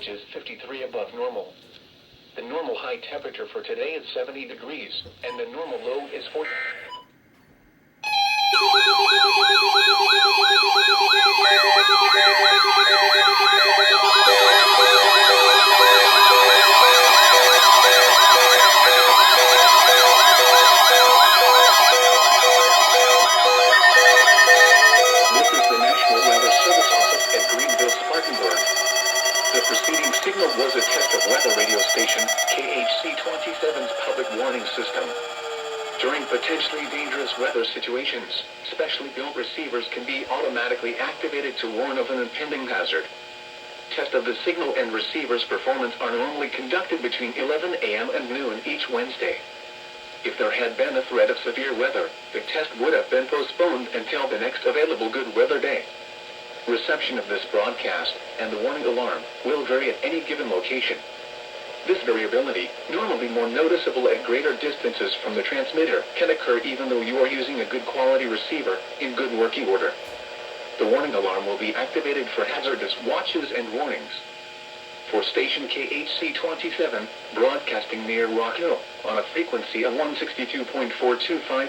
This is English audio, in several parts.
which is 53 above normal. The normal high temperature for today is 70 degrees, and the normal low is 40. The preceding signal was a test of weather radio station KHC27's public warning system. During potentially dangerous weather situations, specially built receivers can be automatically activated to warn of an impending hazard. Tests of the signal and receiver's performance are normally conducted between 11 a.m. and noon each Wednesday. If there had been a threat of severe weather, the test would have been postponed until the next available good weather day. Reception of this broadcast and the warning alarm will vary at any given location. This variability, normally more noticeable at greater distances from the transmitter, can occur even though you are using a good quality receiver in good working order. The warning alarm will be activated for hazardous watches and warnings. For station KHC27, broadcasting near Rock Hill, on a frequency of 162.425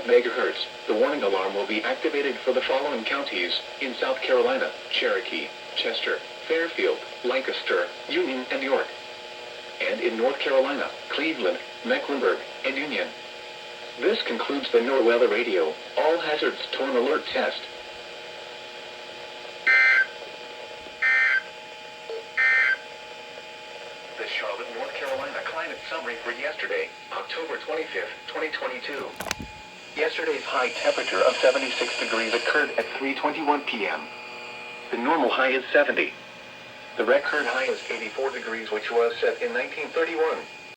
MHz, the warning alarm will be activated for the following counties in South Carolina: Cherokee, Chester, Fairfield, Lancaster, Union, and York. And in North Carolina, Cleveland, Mecklenburg, and Union. This concludes the NOAA Weather Radio All Hazards Torn Alert Test. The Charlotte, North Carolina climate summary for yesterday, October 25th, 2022. Yesterday's high temperature of 76 degrees occurred at 3:21 p.m. The normal high is 70. The record high is 84 degrees, which was set in 1931.